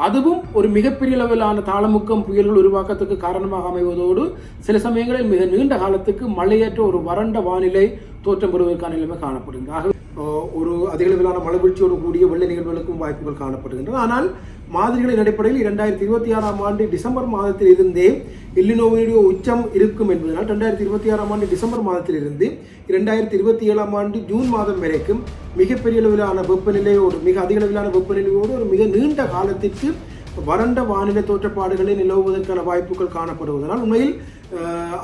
அதுவும் ஒரு மிகப்பெரிய அளவிலான தாளமுக்கம் புயல்கள் உருவாக்கத்துக்கு காரணமாக அமைவதோடு சில சமயங்களில் மிக நீண்ட காலத்துக்கு மழையற்ற ஒரு வறண்ட வானிலை தோற்றம் பெறுவதற்கான நிலைமை காணப்படுகிறது. ஆகவே ஒரு அதிக அளவிலான மழை வீழ்ச்சியோடு கூடிய வெள்ள நிகழ்வுகளுக்கும் வாய்ப்புகள் காணப்படுகின்றன. ஆனால் மாதிரிகளின் அடிப்படையில் 2026ஆம் ஆண்டு டிசம்பர் மாதத்தில் இருந்தே எல்லினோவினுடைய உச்சம் இருக்கும் என்பதனால் 2026ஆம் ஆண்டு டிசம்பர் மாதத்திலிருந்து 2027ஆம் ஆண்டு ஜூன் மாதம் வரைக்கும் மிகப்பெரிய அளவிலான வெப்பநிலையோடு மிக அதிக அளவிலான வெப்பநிலையோடு ஒரு மிக நீண்ட காலத்திற்கு வறண்ட வானிலை தோற்றப்பாடுகளை நிலவுவதற்கான வாய்ப்புகள் காணப்படுவதனால் உண்மையில்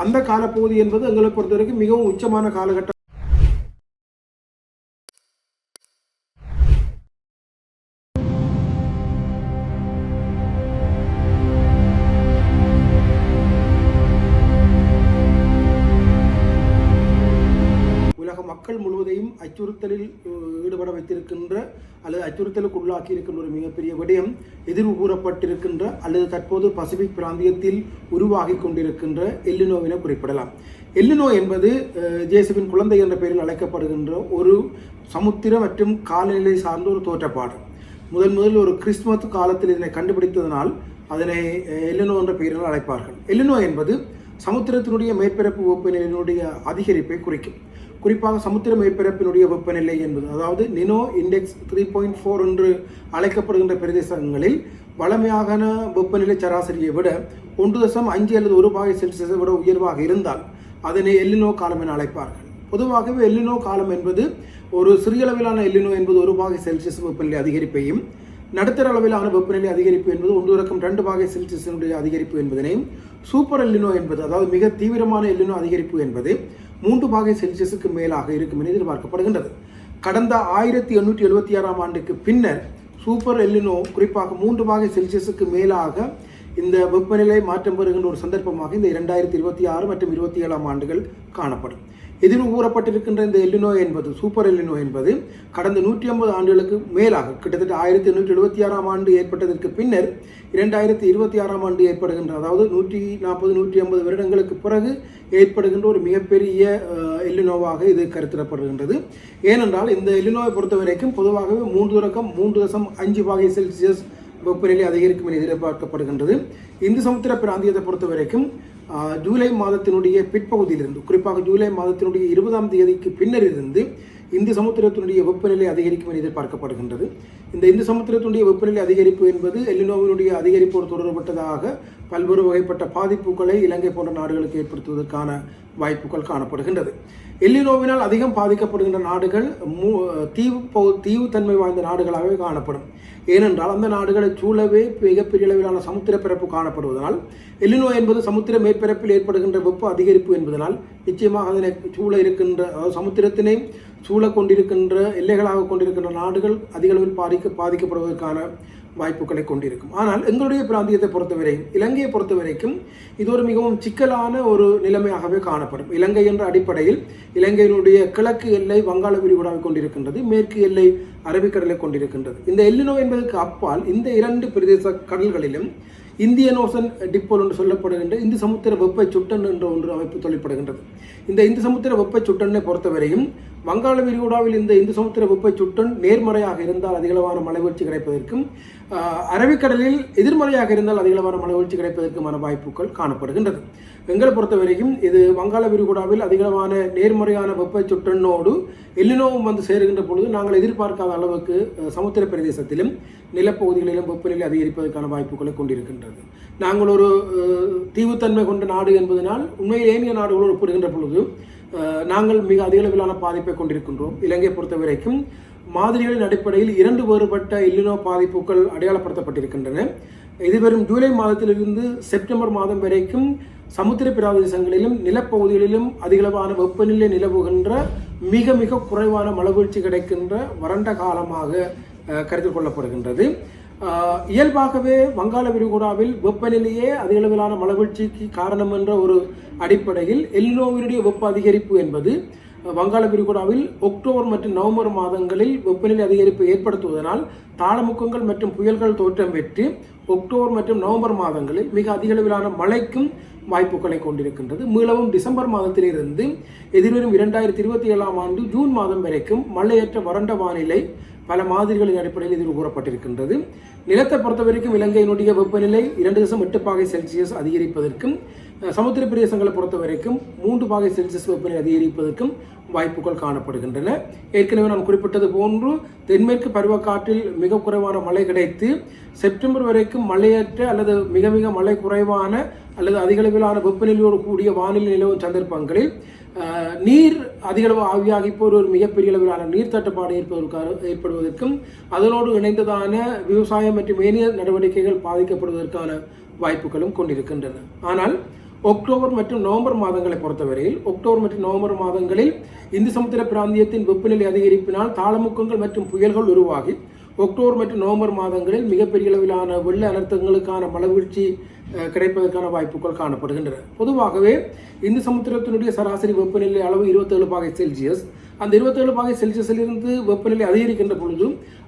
அந்த காலப்பகுதி என்பது எங்களை பொறுத்தவரைக்கும் மிகவும் உச்சமான காலகட்டம். மக்கள் முழுவதையும் அச்சுறுத்தலில் ஈடுபட வைத்திருக்கின்ற அல்லது அச்சுறுத்தலுக்கு உள்ளாக்கி இருக்கின்ற ஒரு மிகப்பெரிய விடயம் எதிர்வு கூறப்பட்டிருக்கின்ற அல்லது தற்போது பசிபிக் பிராந்தியத்தில் உருவாகி கொண்டிருக்கின்ற எல்லினோவினை குறிப்பிடலாம். எல்லினோ என்பது ஜேசுவின் குழந்தை என்ற பெயரில் அழைக்கப்படுகின்ற ஒரு சமுத்திர மற்றும் காலநிலை சார்ந்த ஒரு தோற்றப்பாடு. முதல் ஒரு கிறிஸ்துமஸ் காலத்தில் இதனை கண்டுபிடித்ததனால் அதனை எல்லினோ என்ற பெயரில் அழைப்பார்கள். எல்லினோ என்பது சமுத்திரத்தினுடைய மேற்பரப்பு வெப்பநிலையினுடைய அதிகரிப்பை குறிக்கும். குறிப்பாக சமுத்திர மேற்பரப்பினுடைய வெப்பநிலை என்பது அதாவது நினோ இண்டெக்ஸ் 3.4 என்று அழைக்கப்படுகின்ற பிரதேசங்களில் வளமையான வெப்பநிலை சராசரியை விட 1.5 அல்லது 1 பாகை செல்சியஸை விட உயர்வாக இருந்தால் அதனை எல்லினோ காலம் என அழைப்பார்கள். பொதுவாகவே எல்லினோ காலம் என்பது ஒரு சிறிய அளவிலான எல்லினோ என்பது 1 பாகை செல்சியஸ் வெப்பநிலை அதிகரிப்பையும், நடுத்தர அளவிலான வெப்பநிலை அதிகரிப்பு என்பது 1.2 பாகை செல்சியஸினுடைய அதிகரிப்பு என்பதனையும், சூப்பர் எல்லினோ என்பது அதாவது மிக தீவிரமான எல்லினோ அதிகரிப்பு என்பது 3 பாகை செல்சியஸுக்கு மேலாக இருக்கும் என எதிர்பார்க்கப்படுகின்றது. கடந்த 1876ஆம் ஆண்டுக்கு பின்னர் சூப்பர் எல்லினோ குறிப்பாக 3 பாகை செல்சியஸுக்கு மேலாக இந்த வெப்பநிலை மாற்றம் பெறுகின்ற ஒரு சந்தர்ப்பமாக இந்த 2026 மற்றும் 27ஆம் ஆண்டுகள் காணப்படும். எதிர்வு கூறப்பட்டிருக்கின்ற இந்த எல்லினோ என்பது சூப்பர் எல்லினோ என்பது கடந்த 150 ஆண்டுகளுக்கு மேலாக கிட்டத்தட்ட 1876ஆம் ஆண்டு ஏற்பட்டதற்கு பின்னர் 2026ஆம் ஆண்டு ஏற்படுகின்ற அதாவது 140-150 வருடங்களுக்கு பிறகு ஏற்படுகின்ற ஒரு மிகப்பெரிய எல்லினோவாக இது கருத்திடப்படுகின்றது. ஏனென்றால் இந்த எல்லினோவை பொறுத்த வரைக்கும் பொதுவாகவே 3.5 பாகை செல்சியஸ் வெப்பநிலை அதிகரிக்கும் என எதிர்பார்க்கப்படுகின்றது. இந்து சமுத்திர பிராந்தியத்தை பொறுத்த வரைக்கும் ஜூலை மாதத்தினுடைய பிற்பகுதியிலிருந்து குறிப்பாக ஜூலை மாதத்தினுடைய 20ஆம் தேதிக்கு பின்னர் இருந்து இந்து சமுத்திரத்தினுடைய வெப்பநிலை அதிகரிக்கும் என எதிர்பார்க்கப்படுகின்றது. இந்த இந்து சமுத்திரத்தினுடைய வெப்பநிலை அதிகரிப்பு என்பது எல்லினோவினுடைய அதிகரிப்போடு தொடர்பட்டதாக பல்வேறு வகைப்பட்ட பாதிப்புகளை இலங்கை போன்ற நாடுகளுக்கு ஏற்படுத்துவதற்கான வாய்ப்புகள் காணப்படுகின்றது. எல்லினோவினால் அதிகம் பாதிக்கப்படுகின்ற நாடுகள் தீவுத்தன்மை வாய்ந்த நாடுகளாகவே காணப்படும். ஏனென்றால் அந்த நாடுகளை சூழவே மிகப்பெரிய அளவிலான சமுத்திர பிறப்பு காணப்படுவதனால் எல்லினோ என்பது சமுத்திர மேற்பரப்பில் ஏற்படுகின்ற வெப்ப அதிகரிப்பு என்பதனால் நிச்சயமாக அதனை சூழ இருக்கின்ற அதாவது சமுத்திரத்தினை சூழ கொண்டிருக்கின்ற எல்லைகளாக கொண்டிருக்கின்ற நாடுகள் அதிக அளவில் பாதிக்கப்படுவதற்கான வாய்ப்புகளை கொண்டிருக்கும். ஆனால் எங்களுடைய பிராந்தியத்தை பொறுத்தவரை இலங்கையை பொறுத்த வரைக்கும் இது ஒரு மிகவும் சிக்கலான ஒரு நிலைமையாகவே காணப்படும். இலங்கை என்ற அடிப்படையில் இலங்கையினுடைய கிழக்கு எல்லை வங்காள விரிகுடாவை கொண்டிருக்கின்றது, மேற்கு எல்லை அரபிக்கடலை கொண்டிருக்கின்றது. இந்த எல்லினோ என்பதற்கு அப்பால் இந்த 2 பிரதேச கடல்களிலும் இந்தியன் ஓசன் டிப்போல் என்று சொல்லப்படுகின்ற இந்து சமுத்திர வெப்ப சுட்டன் என்ற ஒன்று அமைப்பு தொழிற்படுகின்றது. இந்த இந்து சமுத்திர வெப்ப சுட்டனை பொறுத்தவரையும் வங்காள விரிகுடாவில் இந்த இந்து சமுத்திர வெப்ப சுட்டன் நேர்மறையாக இருந்தால் அதிகளவான மழைவீழ்ச்சி கிடைப்பதற்கும், அரபிக்கடலில் எதிர்மறையாக இருந்தால் அதிகளவான மழைவீழ்ச்சி கிடைப்பதற்குமான வாய்ப்புகள் காணப்படுகின்றது. எங்களை பொறுத்தவரைக்கும் இது வங்காள விரிகுடாவில் அதிகளவான நேர்மறையான வெப்ப சுட்டனோடு எல்லினோவும் வந்து சேருகின்ற பொழுது நாங்கள் எதிர்பார்க்காத அளவுக்கு சமுத்திர பிரதேசத்திலும் நிலப்பகுதிகளிலும் வெப்பநிலை அதிகரிப்பதற்கான வாய்ப்புகளை கொண்டிருக்கின்றது. நாங்கள் ஒரு தீவுத்தன்மை கொண்ட நாடு என்பதனால் உண்மையில் ஏனைய நாடுகளோடு ஒப்பிடுகின்ற பொழுது நாங்கள் மிக அதிக அளவிலான பாதிப்பை கொண்டிருக்கின்றோம். இலங்கையை பொறுத்த வரைக்கும் மாதிரிகளின் அடிப்படையில் 2 வேறுபட்ட எல்லினோ பாதிப்புகள் அடையாளப்படுத்தப்பட்டிருக்கின்றன. இதுவரும் ஜூலை மாதத்திலிருந்து செப்டம்பர் மாதம் வரைக்கும் சமுத்திர பிரதேசங்களிலும் நிலப்பகுதிகளிலும் அதிகளவான வெப்பநிலை நிலவுகின்ற மிக மிக குறைவான மழைவீழ்ச்சி கிடைக்கின்ற வறண்ட காலமாக கருத்தில் கொள்ளப்படுகின்றது. இயல்பாகவே வங்காள விரிகுடாவில் வெப்பநிலையே அதிகளவிலான மழைவீழ்ச்சிக்கு காரணம் என்ற ஒரு அடிப்படையில் எல்லினோவினுடைய வெப்ப அதிகரிப்பு என்பது வங்காள விரிகுடாவில் அக்டோபர் மற்றும் நவம்பர் மாதங்களில் வெப்பநிலை அதிகரிப்பு ஏற்படுத்துவதனால் தாளமுக்கங்கள் மற்றும் புயல்கள் தோற்றம் பெற்று அக்டோபர் மற்றும் நவம்பர் மாதங்களில் மிக அதிக அளவிலான மழைக்கும் வாய்ப்புகளை கொண்டிருக்கின்றது. மீளவும் டிசம்பர் மாதத்திலிருந்து எதிர்வரும் 2027ஆம் ஆண்டு ஜூன் மாதம் வரைக்கும் மழையற்ற வறண்ட வானிலை பல மாதிரிகளின் அடிப்படையில் எதிர்வு கூறப்பட்டிருக்கின்றது. நிலத்தை பொறுத்த வரைக்கும் இலங்கையினுடைய வெப்பநிலை 2.8 பாகை செல்சியஸ் அதிகரிப்பதற்கும் சமுத்திர பிரதேசங்களை பொறுத்த வரைக்கும் 3 பாகை செல்சியஸ் வெப்பநிலை அதிகரிப்பதற்கும் வாய்ப்புகள் காணப்படுகின்றன. ஏற்கனவே நான் குறிப்பிட்டது போன்று தென்மேற்கு பருவக்காற்றில் மிக குறைவான மழை கிடைத்து செப்டம்பர் வரைக்கும் மழையற்ற அல்லது மிக மிக மழை குறைவான அல்லது அதிகளவிலான வெப்பநிலையோடு கூடிய வானிலை நிலவும் சந்தர்ப்பங்களில் நீர் அதிகளவு ஆவியாகி போய் ஒரு மிகப்பெரிய அளவிலான நீர் தட்டுப்பாடு ஏற்படுவதற்கும் அதனோடு இணைந்ததான விவசாயம் மற்றும் ஏனைய நடவடிக்கைகள் பாதிக்கப்படுவதற்கான வாய்ப்புகளும் கொண்டிருக்கின்றன. ஆனால் அக்டோபர் மற்றும் நவம்பர் மாதங்களை பொறுத்தவரையில் அக்டோபர் மற்றும் நவம்பர் மாதங்களில் இந்து சமுத்திர பிராந்தியத்தின் வெப்பநிலை அதிகரிப்பினால் தாளமுக்கங்கள் மற்றும் புயல்கள் உருவாகி அக்டோபர் மற்றும் நவம்பர் மாதங்களில் மிகப்பெரிய அளவிலான வெள்ள அனர்த்தங்களுக்கான மழைவீழ்ச்சி கிடைப்பதற்கான வாய்ப்புகள் காணப்படுகின்றன. பொதுவாகவே இந்து சமுத்திரத்தினுடைய சராசரி வெப்பநிலை அளவு 27 பாகை செல்சியஸ். அந்த 27 பாகை செல்சியஸிலிருந்து வெப்பநிலை அதிகரிக்கின்ற பொழுது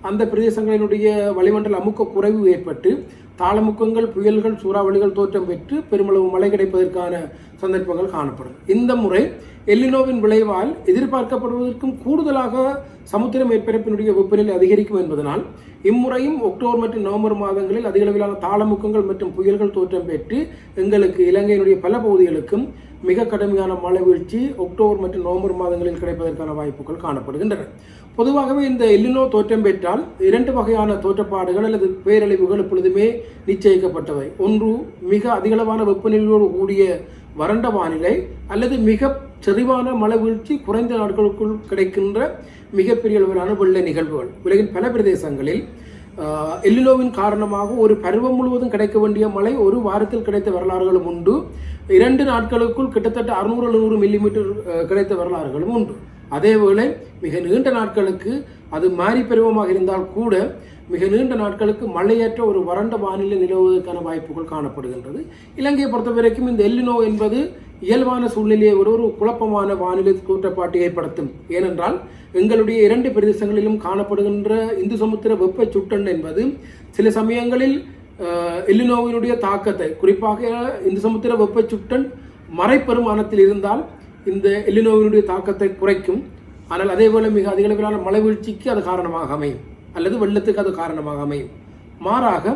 அந்த பிரதேசங்களினுடைய வளிமண்டல அமுக்க குறைவு ஏற்பட்டு தாளமுக்கங்கள், புயல்கள், சூறாவளிகள் தோற்றம் பெற்று பெருமளவு மழை கிடைப்பதற்கான சந்தர்ப்பங்கள் காணப்படும். இந்த முறை எல்லினோவின் விளைவால் எதிர்பார்க்கப்படுவதற்கும் கூடுதலாக சமுத்திர மேற்பரப்பினுடைய வெப்பநிலை அதிகரிக்கும் என்பதனால் இம்முறையும் அக்டோபர் மற்றும் நவம்பர் மாதங்களில் அதிகளவிலான தாளமுக்கங்கள் மற்றும் புயல்கள் தோற்றம் பெற்று எங்களுக்கு இலங்கையினுடைய பல பகுதிகளுக்கும் மிக கடுமையான மழை வீழ்ச்சி அக்டோபர் மற்றும் நவம்பர் மாதங்களில் கிடைப்பதற்கான வாய்ப்புகள் காணப்படுகின்றன. பொதுவாகவே இந்த எல்லினோ தோற்றம் பெற்றால் 2 வகையான தோற்றப்பாடுகள் அல்லது பேரழிவுகள் எப்பொழுதுமே நிச்சயிக்கப்பட்டவை. ஒன்று, மிக அதிகளவான வெப்பநிலையோடு கூடிய வறண்ட வானிலை அல்லது மிக செறிவான மழை வீழ்ச்சி குறைந்த நாட்களுக்குள் கிடைக்கின்ற மிகப்பெரிய அளவிலான வெள்ள நிகழ்வுகள். உலகின் பல பிரதேசங்களில் எல்லினோவின் காரணமாக ஒரு பருவம் முழுவதும் கிடைக்க வேண்டிய மழை ஒரு வாரத்தில் கிடைத்த வரலாறுகளும் உண்டு. 2 நாட்களுக்குள் கிட்டத்தட்ட 600-700 மில்லிமீட்டர் கிடைத்த வரலாறுகளும் உண்டு. அதேவேளை மிக நீண்ட நாட்களுக்கு அது மாறி பருவமாக இருந்தால் கூட மிக நீண்ட நாட்களுக்கு மழையற்ற ஒரு வறண்ட வானிலை நிலவுவதற்கான வாய்ப்புகள் காணப்படுகின்றது. இலங்கையை பொறுத்த வரைக்கும் இந்த எல்லினோ என்பது இயல்பான சூழ்நிலையை விட ஒரு குழப்பமான வானிலை தோற்றப்பாட்டை ஏற்படுத்தும். ஏனென்றால் எங்களுடைய 2 பிரதேசங்களிலும் காணப்படுகின்ற இந்து சமுத்திர வெப்ப சுட்டன் என்பது சில சமயங்களில் எல்லினோவினுடைய தாக்கத்தை, குறிப்பாக இந்து சமுத்திர வெப்ப சுட்டன் மறைப்பெருமானத்தில் இருந்தால் இந்த எல்லினோவினுடைய தாக்கத்தை குறைக்கும். ஆனால் அதேபோல மிக அதிகளவிலான மழை வீழ்ச்சிக்கு அது காரணமாக அமையும் அல்லது வெள்ளத்துக்கு அது காரணமாக அமையும். மாறாக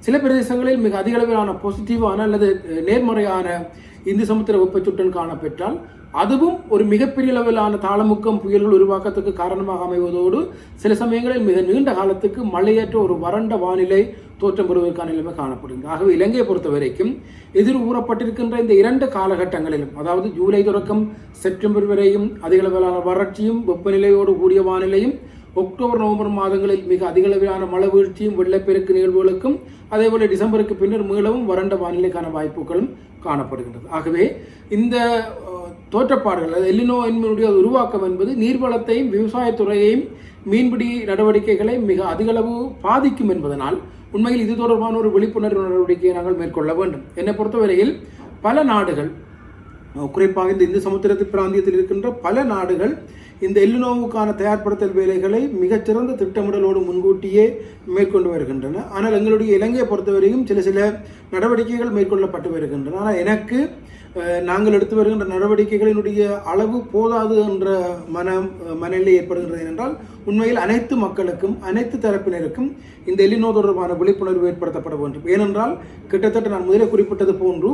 சில பிரதேசங்களில் மிக அதிகளவிலான பாசிட்டிவான அல்லது நேர்மறையான இந்து சமுத்திர வெப்பச்சுட்டன் காணப்பெற்றால் அதுவும் ஒரு மிகப்பெரிய அளவிலான தாளமுக்கம் புயல்கள் உருவாக்கத்துக்கு காரணமாக அமைவதோடு சில சமயங்களில் மிக நீண்ட காலத்துக்கு மழையற்ற ஒரு வறண்ட வானிலை தோற்றம் பெறுவதற்கான நிலைமை காணப்படுகிறது. ஆகவே இலங்கையை பொறுத்த வரைக்கும் எதிர் ஊறப்பட்டிருக்கின்ற இந்த 2 காலகட்டங்களிலும், அதாவது ஜூலை தொடக்கம் செப்டம்பர் வரையும் அதிகளவிலான வறட்சியும் வெப்பநிலையோடு கூடிய வானிலையும், அக்டோபர் நவம்பர் மாதங்களில் மிக அதிகளவிலான மழை வீழ்ச்சியும் வெள்ளப்பெருக்கு நிகழ்வுகளுக்கும், அதேபோல டிசம்பருக்கு பின்னர் மீளவும் வறண்ட வானிலைக்கான வாய்ப்புகளும் காணப்படுகின்றது. ஆகவே இந்த தோற்றப்பாடுகள் எல்லினோ என்பதனுடைய உருவாக்கம் என்பது நீர்வளத்தையும் விவசாயத்துறையையும் மீன்பிடி நடவடிக்கைகளை மிக அதிகளவு பாதிக்கும் என்பதனால் உண்மையில் இது தொடர்பான ஒரு விழிப்புணர்வு நடவடிக்கையை நாங்கள் மேற்கொள்ள வேண்டும். என்னை பொறுத்தவரையில் பல நாடுகள், குறிப்பாக இந்த இந்து சமுத்திரத்து பிராந்தியத்தில் இருக்கின்ற பல நாடுகள் இந்த எல்லினோவுக்கான தயார்படுத்தல் வேலைகளை மிகச்சிறந்த திட்டமிடலோடு முன்கூட்டியே மேற்கொண்டு வருகின்றன. ஆனால் எங்களுடைய இலங்கையை பொறுத்தவரையும் சில நடவடிக்கைகள் மேற்கொள்ளப்பட்டு வருகின்றன. ஆனால் எனக்கு நாங்கள் எடுத்து வருகின்ற நடவடிக்கைகளினுடைய அளவு போதாது என்ற மனநிலை ஏற்படுகின்றது. என்றால் உண்மையில் அனைத்து மக்களுக்கும் அனைத்து தரப்பினருக்கும் இந்த எல்லினோ தொடர்பான விழிப்புணர்வு ஏற்படுத்தப்பட வேண்டும். ஏனென்றால் கிட்டத்தட்ட நான் முதலே குறிப்பிட்டது போன்று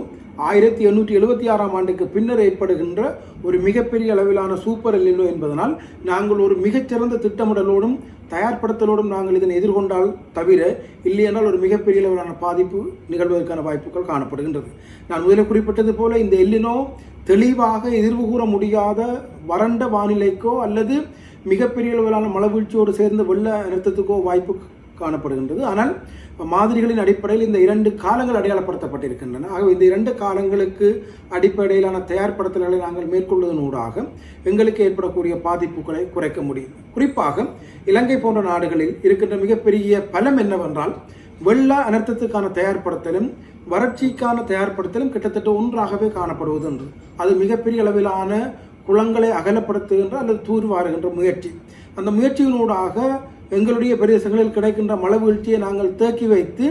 1876ஆம் ஆண்டுக்கு பின்னர் ஏற்படுகின்ற ஒரு மிகப்பெரிய அளவிலான சூப்பர் எல்லினோ என்பதனால் நாங்கள் ஒரு மிகச்சிறந்த திட்டமிடலோடும் தயார்படுத்தலோடும் நாங்கள் இதனை எதிர்கொண்டால் தவிர இல்லையென்றால் ஒரு மிகப்பெரிய அளவிலான பாதிப்பு நிகழ்வதற்கான வாய்ப்புகள் காணப்படுகின்றது. நான் முதலில் குறிப்பிட்டது போல இந்த எல்லினோ தெளிவாக எதிர்வு கூற முடியாத வறண்ட வானிலைக்கோ அல்லது மிகப்பெரிய அளவிலான மழை வீழ்ச்சியோடு சேர்ந்த வெள்ள அனர்த்தத்துக்கோ வாய்ப்பு காணப்படுகின்றது. ஆனால் மாதிரிகளின் அடிப்படையில் இந்த 2 காலங்கள் அடையாளப்படுத்தப்பட்டிருக்கின்றன. ஆகவே இந்த 2 காலங்களுக்கு அடிப்படையிலான தயார்படுத்தல்களை நாங்கள் மேற்கொள்வதனூடாக எங்களுக்கு ஏற்படக்கூடிய பாதிப்புகளை குறைக்க முடியும். குறிப்பாக இலங்கை போன்ற நாடுகளில் இருக்கின்ற மிகப்பெரிய பலம் என்னவென்றால் வெள்ள அனர்த்தத்துக்கான தயார்படுத்தலும் வறட்சிக்கான தயார்படுத்தலும் கிட்டத்தட்ட ஒன்றாகவே காணப்படுவது என்று. அது மிகப்பெரிய அளவிலான குளங்களை அகலப்படுத்துகின்ற அல்லது தூர்வாருகின்ற முயற்சி. அந்த முயற்சியினூடாக எங்களுடைய பிரதேசங்களில் கிடைக்கின்ற மழை வீழ்ச்சியை நாங்கள் தேக்கி வைத்து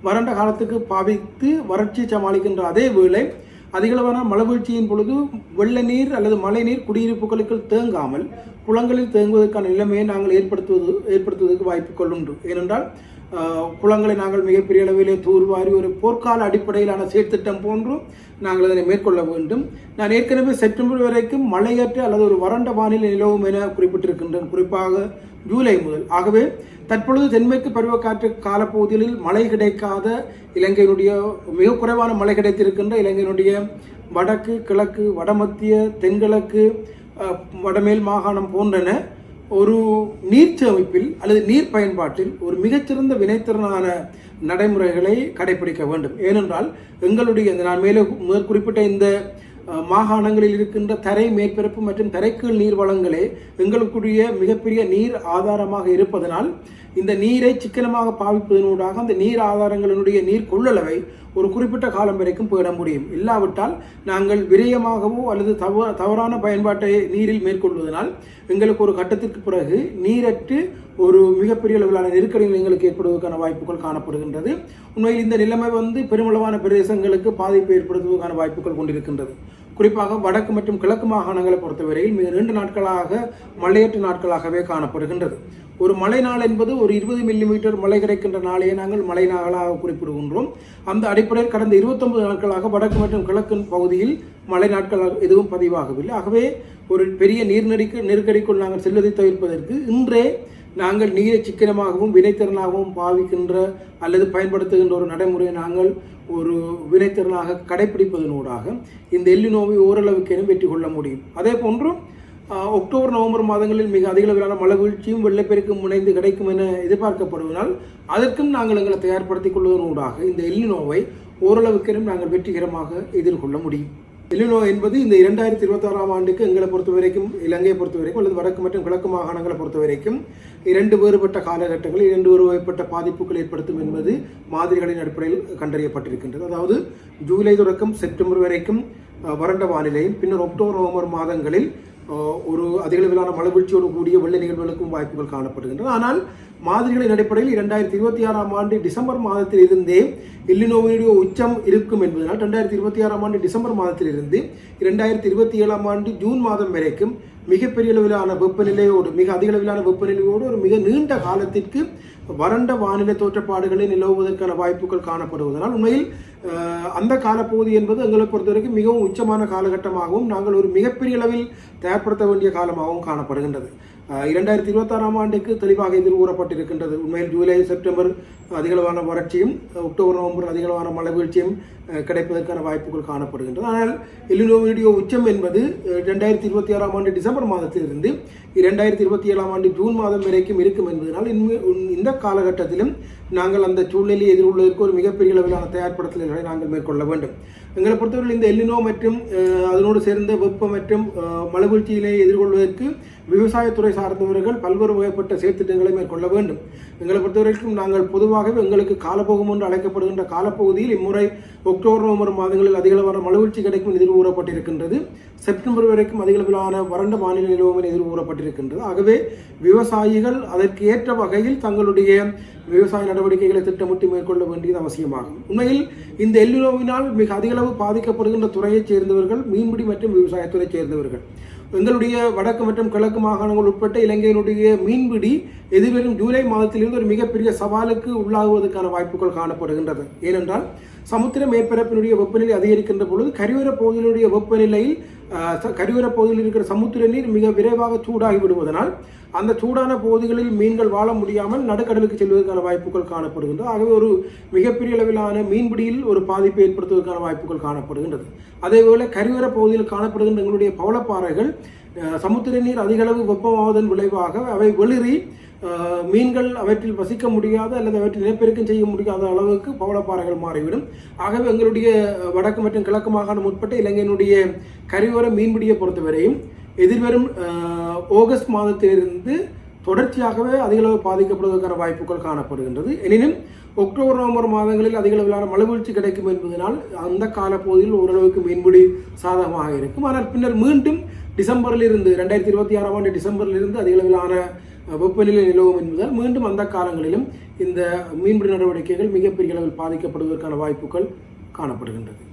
வறண்ட காலத்துக்கு பாவித்து வறட்சியை சமாளிக்கின்ற அதே வேளை அதிகளவான மழை வீழ்ச்சியின் பொழுது வெள்ள நீர் அல்லது மழை நீர் குடியிருப்புகளுக்கு தேங்காமல் குளங்களில் தேங்குவதற்கான நிலைமையை நாங்கள் ஏற்படுத்துவதற்கு வாய்ப்புகள் உண்டு. ஏனென்றால் குளங்களை நாங்கள் மிகப்பெரிய அளவிலே தூர்வாரி ஒரு போர்க்கால அடிப்படையிலான செயற்திட்டம் போன்றும் நாங்கள் அதனை மேற்கொள்ள வேண்டும். நான் ஏற்கனவே செப்டம்பர் வரைக்கும் மழையற்ற அல்லது ஒரு வறண்ட வானிலை நிலவும் என குறிப்பிட்டிருக்கின்றேன், குறிப்பாக ஜூலை முதல். ஆகவே தற்பொழுது தென்மேற்கு பருவக்காற்று காலப்பகுதிகளில் மழை கிடைக்காத இலங்கையினுடைய மிக குறைவான மழை கிடைத்திருக்கின்ற இலங்கையினுடைய வடக்கு, கிழக்கு, வடமத்திய, தென்கிழக்கு, வடமேல் மாகாணம் போன்றன ஒரு நீர் சேமிப்பில் அல்லது நீர் பயன்பாட்டில் ஒரு மிகச்சிறந்த வினைத்திறனான நடைமுறைகளை கடைபிடிக்க வேண்டும். ஏனென்றால் எங்களுடைய நான் மேலே குறிப்பிட்ட இந்த மாகாணங்களில் இருக்கின்ற தரை மேற்பரப்பு மற்றும் தரைக்கீழ் நீர் வளங்களே எங்களுக்குரிய மிகப்பெரிய நீர் ஆதாரமாக இருப்பதனால் இந்த நீரை சிக்கனமாக பாவிப்பதனூடாக அந்த நீர் ஆதாரங்களினுடைய நீர் கொள்ளளவை ஒரு குறிப்பிட்ட காலம் வரைக்கும் பேண முடியும். இல்லாவிட்டால் நாங்கள் விரயமாகவோ அல்லது தவறான பயன்பாட்டை நீரில் மேற்கொள்வதனால் எங்களுக்கு ஒரு கட்டத்திற்கு பிறகு நீரற்று ஒரு மிகப்பெரிய அளவிலான நெருக்கடிகள் எங்களுக்கு ஏற்படுவதற்கான வாய்ப்புகள் காணப்படுகின்றது. உண்மையில் இந்த நிலைமை பெருமளவான பிரதேசங்களுக்கு பாதிப்பை ஏற்படுத்துவதற்கான வாய்ப்புகள் கொண்டிருக்கின்றது. குறிப்பாக வடக்கு மற்றும் கிழக்கு மாகாணங்களை பொறுத்தவரையில் மிக நீண்ட நாட்களாக மழையற்ற நாட்களாகவே காணப்படுகின்றது. ஒரு மழை நாள் என்பது ஒரு 20 மில்லிமீட்டர் மழை கிடைக்கின்ற நாளையே நாங்கள் மழை நாளாக குறிப்பிடுகின்றோம். அந்த அடிப்படையில் கடந்த 29 நாட்களாக வடக்கு மற்றும் கிழக்கு பகுதியில் மழை நாட்கள் எதுவும் பதிவாகவில்லை. ஆகவே ஒரு பெரிய நெருக்கடிக்குள் நாங்கள் செல்வதை தவிர்ப்பதற்கு இன்றே நாங்கள் நீரை சிக்கனமாகவும் வினைத்திறனாகவும் பாவிக்கின்ற அல்லது பயன்படுத்துகின்ற ஒரு நடைமுறையை நாங்கள் ஒரு வினைத்திறனாக கடைபிடிப்பதனூடாக இந்த எல்லினோவை ஓரளவுக்கு வெற்றி கொள்ள முடியும். அதே போன்று அக்டோபர் நவம்பர் மாதங்களில் மிக அதிக அளவிலான மழை வீழ்ச்சியும் வெள்ளப்பெருக்கும் முனைந்து கிடைக்கும் என எதிர்பார்க்கப்படுவதால் அதற்கும் நாங்கள் எங்களை தயார்படுத்திக் கொள்வதனூடாக இந்த எல்லினோவை ஓரளவுக்கு நாங்கள் வெற்றிகரமாக எதிர்கொள்ள முடியும். எல்லினோ என்பது இந்த 2026ஆம் ஆண்டுக்கு எங்களை பொறுத்த வரைக்கும், இலங்கையை பொறுத்த வரைக்கும் அல்லது வடக்கு மற்றும் கிழக்கு மாகாணங்களை பொறுத்த வரைக்கும் 2 வேறுபட்ட காலகட்டங்களில் 2 வேறுபட்ட பாதிப்புகள் ஏற்படுத்தும் என்பது மாதிரிகளின் அடிப்படையில் கண்டறியப்பட்டிருக்கின்றது. அதாவது ஜூலை தொடக்கம் செப்டம்பர் வரைக்கும் வறண்ட வானிலையும், பின்னர் அக்டோபர் நவம்பர் மாதங்களில் ஒரு அதிகளவிலான மழை வீழ்ச்சியோடு கூடிய வெள்ள நிகழ்வுகளுக்கும் வாய்ப்புகள் காணப்படுகின்றன. ஆனால் மாதிரிகளின் அடிப்படையில் 2026ஆம் ஆண்டு டிசம்பர் மாதத்தில் இருந்தே எல்லினோவினுடைய உச்சம் இருக்கும் என்பதனால் 2026ஆம் ஆண்டு டிசம்பர் மாதத்திலிருந்து 2027ஆம் ஆண்டு ஜூன் மாதம் வரைக்கும் மிகப்பெரிய அளவிலான வெப்பநிலையோடு, மிக அதிக அளவிலான வெப்பநிலையோடு ஒரு மிக நீண்ட காலத்திற்கு வறண்ட வானிலை தோற்றப்பாடுகளை நிலவுவதற்கான வாய்ப்புகள் காணப்படுவதனால் உண்மையில் அந்த காலப்பகுதி என்பது எங்களை பொறுத்தவரைக்கும் மிகவும் உச்சமான காலகட்டமாகவும் நாங்கள் ஒரு மிகப்பெரிய அளவில் தயார்படுத்த வேண்டிய காலமாகவும் காணப்படுகின்றது. 2026ஆம் ஆண்டுக்கு தெளிவாக எதிர்கூறப்பட்டிருக்கின்றது. உண்மையில் ஜூலை செப்டம்பர் அதிகளவான வறட்சியும் அக்டோபர் நவம்பர் அதிகளவான மழை வீழ்ச்சியும் கிடைப்பதற்கான வாய்ப்புகள் காணப்படுகின்றது. ஆனால் எல்லினோவினுடைய உச்சம் என்பது 2026ஆம் ஆண்டு டிசம்பர் மாதத்திலிருந்து 2027ஆம் ஆண்டு ஜூன் மாதம் வரைக்கும் இருக்கும் என்பதனால் இந்த காலகட்டத்திலும் நாங்கள் அந்த சூழ்நிலையை எதிர்கொள்வதற்கு ஒரு மிகப்பெரிய அளவிலான தயார்படுத்தல்களை நாங்கள் மேற்கொள்ள வேண்டும். எங்களை பொறுத்தவரையில் இந்த எல்லினோ மற்றும் அதனோடு சேர்ந்த வெப்பம் மற்றும் மழை வீழ்ச்சியினை எதிர்கொள்வதற்கு விவசாயத்துறை சார்ந்தவர்கள் பல்வேறு வகைப்பட்ட செயற்திட்டங்களை மேற்கொள்ள வேண்டும். எங்களை பொறுத்தவரைக்கும் நாங்கள் பொதுவாகவே எங்களுக்கு காலப்போகம் என்று அழைக்கப்படுகின்ற காலப்பகுதியில் இம்முறை அக்டோபர் நவம்பர் மாதங்களில் அதிகளவான மழை வீழ்ச்சி கிடைக்கும் எதிர்கூறப்பட்டிருக்கின்றது. செப்டம்பர் வரைக்கும் அதிகளவிலான வறண்ட வானிலை நிலவும் எதிர்கூறப்பட்டிருக்கின்றது. ஆகவே விவசாயிகள் அதற்கு ஏற்ற வகையில் தங்களுடைய விவசாய நடவடிக்கைகளை திட்டமிட்டு மேற்கொள்ள வேண்டியது அவசியமாகும். உண்மையில் இந்த எல்லினோவினால் மிக அதிகளவு பாதிக்கப்படுகின்ற துறையைச் சேர்ந்தவர்கள் மீன்பிடி மற்றும் விவசாயத்துறை சேர்ந்தவர்கள். எங்களுடைய வடக்கு மற்றும் கிழக்கு மாகாணங்கள் உட்பட்ட இலங்கையினுடைய மீன்பிடி எதிர்வரும் ஜூலை மாதத்திலிருந்து ஒரு மிகப்பெரிய சவாலுக்கு உள்ளாகுவதற்கான வாய்ப்புகள் காணப்படுகின்றது. ஏனென்றால் சமுத்திர மேற்பரப்பினுடைய வெப்பநிலை அதிகரிக்கின்ற பொழுது கரையோர பகுதியினுடைய வெப்பநிலையில் கரையோர பகுதியில் இருக்கிற சமுத்திர நீர் மிக விரைவாக சூடாகி விடுவதனால் அந்த சூடான பகுதிகளில் மீன்கள் வாழ முடியாமல் நடுக்கடலுக்கு செல்வதற்கான வாய்ப்புகள் காணப்படுகின்றது. ஆகவே ஒரு மிகப்பெரிய அளவிலான மீன்பிடியில் ஒரு பாதிப்பை ஏற்படுத்துவதற்கான வாய்ப்புகள் காணப்படுகின்றது. அதேபோல கரையோர பகுதியில் காணப்படுகின்ற எங்களுடைய பவளப்பாறைகள் சமுத்திர நீர் அதிகளவு வெப்பமாவதன் விளைவாக அவை வெளிறி மீன்கள் அவற்றில் வசிக்க முடியாத அல்லது அவற்றில் இனப்பெருக்கம் செய்ய முடியாத அளவுக்கு பவளப்பாறைகள் மாறிவிடும். ஆகவே எங்களுடைய வடக்கு மற்றும் கிழக்கு மாகாணம் உட்பட்ட இலங்கையினுடைய கரையோர மீன்பிடியை பொறுத்தவரையும் எதிர்வரும் ஆகஸ்ட் மாதத்திலிருந்து தொடர்ச்சியாகவே அதிகளவு பாதிக்கப்படுவதற்கான வாய்ப்புகள் காணப்படுகின்றது. எனினும் அக்டோபர் நவம்பர் மாதங்களில் அதிகளவிலான மழை வீழ்ச்சி கிடைக்கும் என்பதனால் அந்த காலப்பகுதியில் ஓரளவுக்கு மீன்பிடி சாதகமாக இருக்கும். ஆனால் பின்னர் மீண்டும் டிசம்பரிலிருந்து 2026ஆம் ஆண்டு டிசம்பரிலிருந்து அதிகளவிலான வெப்பநிலை நிலவும் என்பதால் மீண்டும் அந்த காலங்களிலும் இந்த மீன்பிடி நடவடிக்கைகள் மிகப்பெரிய அளவில் பாதிக்கப்படுவதற்கான வாய்ப்புகள் காணப்படுகின்றது.